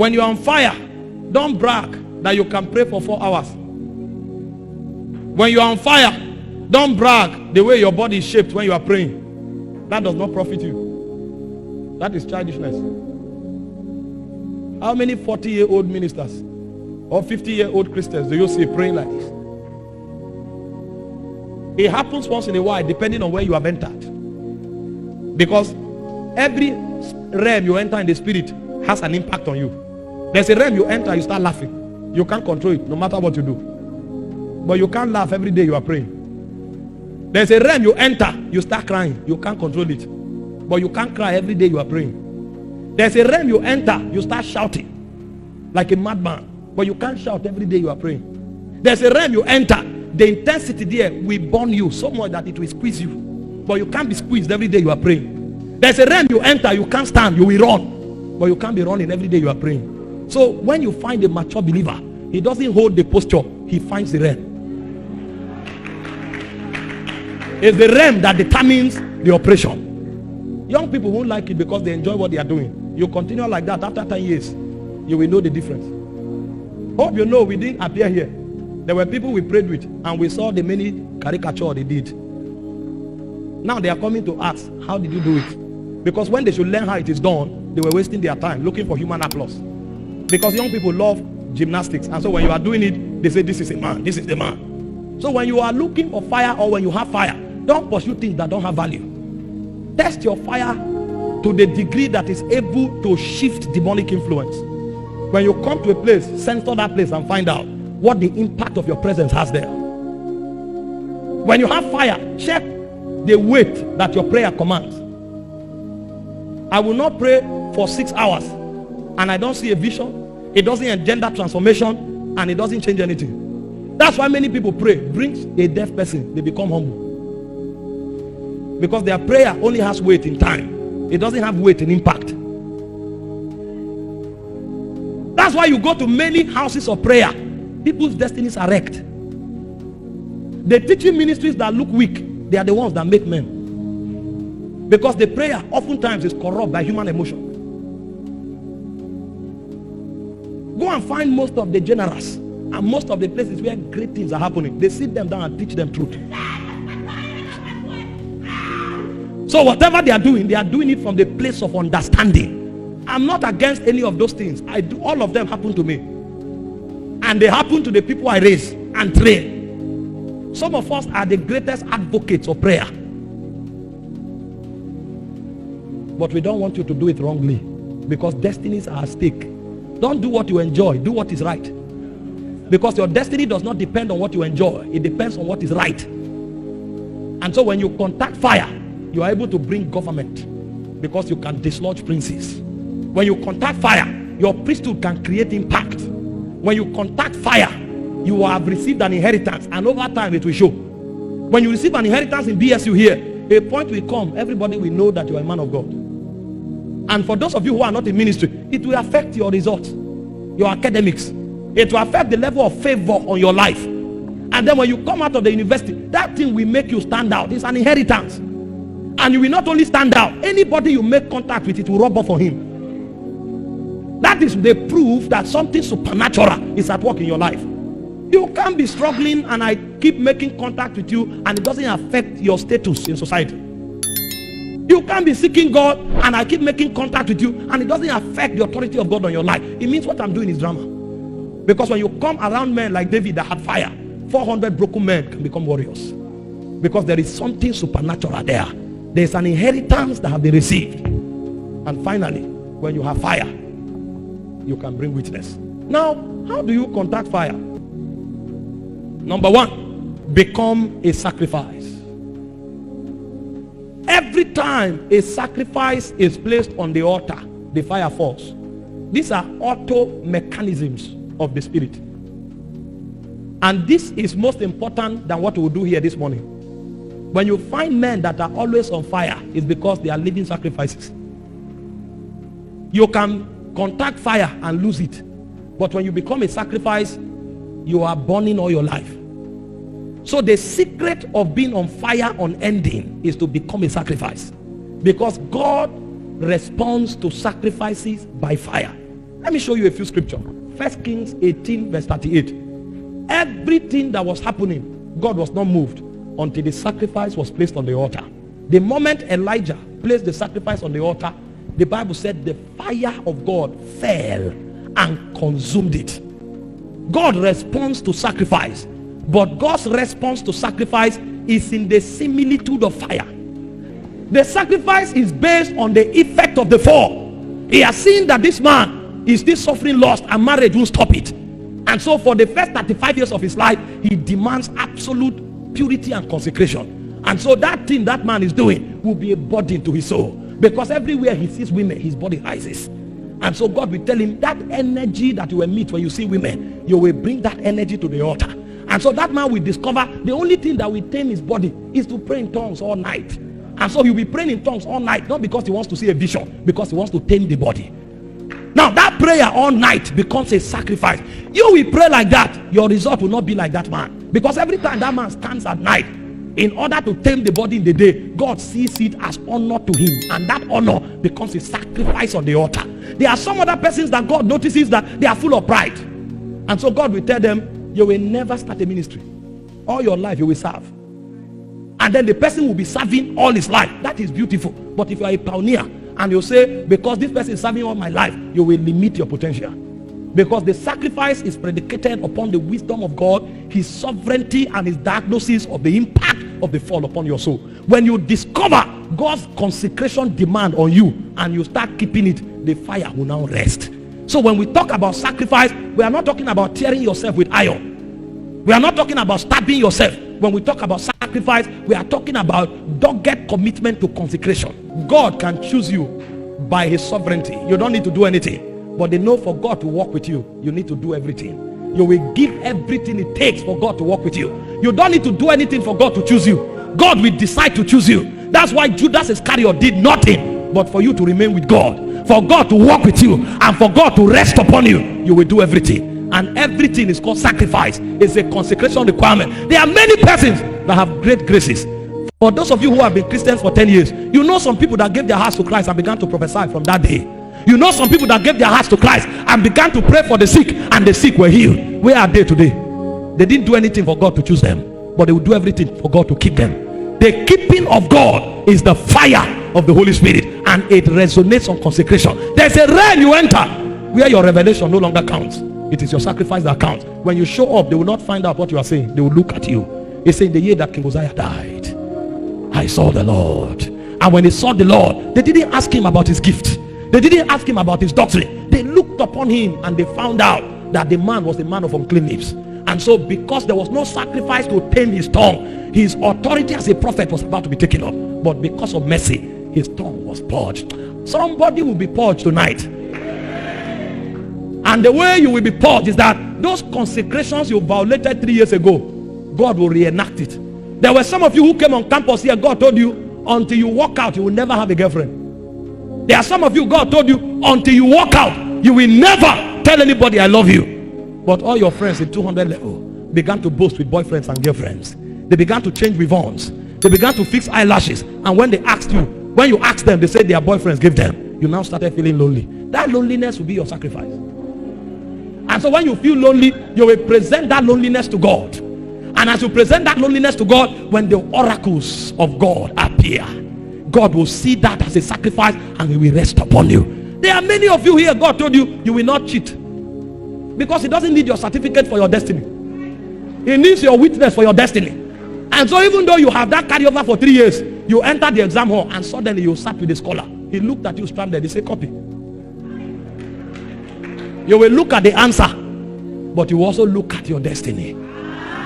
When you're on fire, don't brag that you can pray for 4 hours. When you're on fire, don't brag the way your body is shaped when you are praying. That does not profit you. That is childishness. How many 40-year-old ministers or 50-year-old Christians do you see praying like this? It happens once in a while, depending on where you have entered. Because every realm you enter in the spirit has an impact on you. There's a realm you enter, you start laughing. You can't control it, no matter what you do. But you can't laugh every day you are praying. There's a realm you enter, you start crying. You can't control it. But you can't cry every day you are praying. There's a realm you enter, you start shouting like a madman. But you can't shout every day you are praying. There's a realm you enter, the intensity there will burn you so much that it will squeeze you. But you can't be squeezed every day you are praying. There's a realm you enter, you can't stand, you will run. But you can't be running every day you are praying. So when you find a mature believer, he doesn't hold the posture, he finds the realm. It's the realm that determines the operation. Young people won't like it because they enjoy what they are doing. You continue like that, after 10 years, you will know the difference. Hope you know we didn't appear here. There were people we prayed with and we saw the many caricature they did. Now they are coming to ask, how did you do it? Because when they should learn how it is done, they were wasting their time looking for human applause. Because young people love gymnastics, and so when you are doing it, they say this is a man, this is the man. So when you are looking for fire or when you have fire, don't pursue things that don't have value. Test your fire to the degree that is able to shift demonic influence. When you come to a place, censor that place and find out what the impact of your presence has there. When you have fire, check the weight that your prayer commands. I will not pray for 6 hours and I don't see a vision. It doesn't engender transformation and it doesn't change anything. That's why many people pray. Brings a deaf person, they become humble. Because their prayer only has weight in time. It doesn't have weight in impact. That's why you go to many houses of prayer. People's destinies are wrecked. The teaching ministries that look weak, they are the ones that make men. Because the prayer oftentimes is corrupt by human emotion. Go and find most of the generals and most of the places where great things are happening. They sit them down and teach them truth. So whatever they are doing it from the place of understanding. I'm not against any of those things. I do. All of them happen to me. And they happen to the people I raise and train. Some of us are the greatest advocates of prayer. But we don't want you to do it wrongly. Because destinies are at stake. Don't do what you enjoy. Do what is right. Because your destiny does not depend on what you enjoy. It depends on what is right. And so when you contact fire, you are able to bring government. Because you can dislodge princes. When you contact fire, your priesthood can create impact. When you contact fire, you have received an inheritance. And over time it will show. When you receive an inheritance in BSU here, a point will come. Everybody will know that you are a man of God. And for those of you who are not in ministry, it will affect your results, your academics. It will affect the level of favor on your life. And then when you come out of the university, that thing will make you stand out. It's an inheritance. And you will not only stand out, anybody you make contact with, it will rub off on him. That is the proof that something supernatural is at work in your life. You can't be struggling and I keep making contact with you and it doesn't affect your status in society. You can't be seeking God and I keep making contact with you and it doesn't affect the authority of God on your life. It means what I'm doing is drama. Because when you come around men like David that had fire, 400 broken men can become warriors. Because there is something supernatural there. There is an inheritance that have been received. And finally, when you have fire, you can bring witness. Now, how do you contact fire? Number one, become a sacrifice. Every time a sacrifice is placed on the altar, the fire falls. These are auto mechanisms of the spirit. And this is most important than what we'll do here this morning. When you find men that are always on fire, it's because they are living sacrifices. You can contact fire and lose it. But when you become a sacrifice, you are burning all your life. So the secret of being on fire unending is to become a sacrifice. Because God responds to sacrifices by fire. Let me show you a few scriptures. 1 Kings 18 verse 38. Everything that was happening, God was not moved until the sacrifice was placed on the altar. The moment Elijah placed the sacrifice on the altar, the Bible said the fire of God fell and consumed it. God responds to sacrifice, but God's response to sacrifice is in the similitude of fire. The sacrifice is based on the effect of the fall. He has seen that this man is still suffering loss and marriage won't stop it. And so for the first 35 years of his life, he demands absolute purity and consecration. And so that thing that man is doing will be a burden to his soul, because everywhere he sees women, his body rises. And so God will tell him that energy that you will meet when you see women, you will bring that energy to the altar. And so that man will discover the only thing that will tame his body is to pray in tongues all night. And so he'll be praying in tongues all night, not because he wants to see a vision, because he wants to tame the body. Now that prayer all night becomes a sacrifice. You will pray like that, your result will not be like that man. Because every time that man stands at night, in order to tame the body in the day, God sees it as honor to him, and that honor becomes a sacrifice on the altar. There are some other persons that God notices that they are full of pride, and so God will tell them, you will never start a ministry. All your life you will serve, and then the person will be serving all his life. That is beautiful. But if you are a pioneer and you say, because this person is serving all my life, you will limit your potential. Because the sacrifice is predicated upon the wisdom of God, his sovereignty, and his diagnosis of the impact of the fall upon your soul. When you discover God's consecration demand on you and you start keeping it, the fire will now rest. So when we talk about sacrifice, we are not talking about tearing yourself with iron. We are not talking about stabbing yourself. When we talk about sacrifice, we are talking about dogged commitment to consecration. God can choose you by his sovereignty. You don't need to do anything. But they know for God to walk with you, you need to do everything. You will give everything it takes for God to walk with you. You don't need to do anything for God to choose you. God will decide to choose you. That's why Judas Iscariot did nothing but for you to remain with God, for God to walk with you, and for God to rest upon you. You will do everything. And everything is called sacrifice. It's a consecration requirement. There are many persons that have great graces. For those of you who have been Christians for 10 years, you know some people that gave their hearts to Christ and began to prophesy from that day. You know some people that gave their hearts to Christ and began to pray for the sick, and the sick were healed. Where are they today? They didn't do anything for God to choose them, but they will do everything for God to keep them. The keeping of God is the fire of the Holy Spirit, and it resonates on consecration. There's a realm you enter where your revelation no longer counts. It is your sacrifice that counts. When you show up, they will not find out what you are saying. They will look at you. He said, in the year that King Uzziah died, I saw the Lord. And when they saw the Lord, they didn't ask him about his gift. They didn't ask him about his doctrine. They looked upon him and they found out that the man was a man of unclean lips. And so because there was no sacrifice to tame his tongue, his authority as a prophet was about to be taken up. But because of mercy, his tongue was purged. Somebody will be purged tonight. And the way you will be purged is that those consecrations you violated 3 years ago, God will reenact it. There were some of you who came on campus here, God told you, until you walk out, you will never have a girlfriend. There are some of you, God told you, until you walk out, you will never tell anybody I love you. But all your friends in 200 level began to boast with boyfriends and girlfriends. They began to change ribbons. They began to fix eyelashes. And when they asked you, when you asked them, they said their boyfriends gave them. You now started feeling lonely. That loneliness will be your sacrifice. And so when you feel lonely, you will present that loneliness to God. And as you present that loneliness to God, when the oracles of God appear, God will see that as a sacrifice and he will rest upon you. There are many of you here, God told you, you will not cheat. Because he doesn't need your certificate for your destiny. He needs your witness for your destiny. And so even though you have that carryover for 3 years, you enter the exam hall and suddenly you sat with a scholar. He looked at you stranded. He said, copy. You will look at the answer, but you also look at your destiny.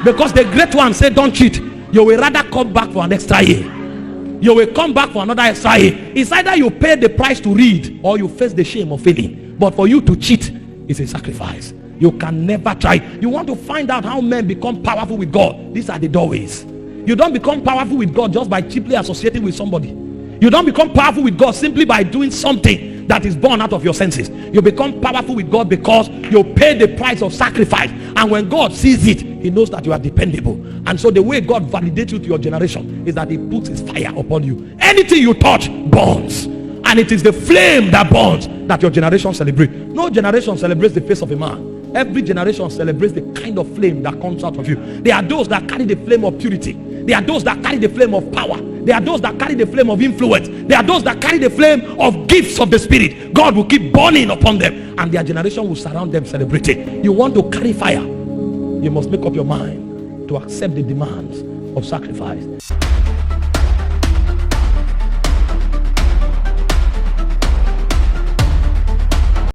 Because the great one said, don't cheat. You will rather come back for an extra year. You will come back for another extra year. It's either you pay the price to read or you face the shame of failing. But for you to cheat is a sacrifice. You can never try. You want to find out how men become powerful with God. These are the doorways. You don't become powerful with God just by cheaply associating with somebody. You don't become powerful with God simply by doing something that is born out of your senses. You become powerful with God because you pay the price of sacrifice. And when God sees it, he knows that you are dependable. And so the way God validates you to your generation is that he puts his fire upon you. Anything you touch burns. And it is the flame that burns that your generation celebrates. No generation celebrates the face of a man. Every generation celebrates the kind of flame that comes out of you. There are those that carry the flame of purity. There are those that carry the flame of power. There are those that carry the flame of influence. There are those that carry the flame of gifts of the Spirit. God will keep burning upon them, and their generation will surround them celebrating. You want to carry fire, you must make up your mind to accept the demands of sacrifice.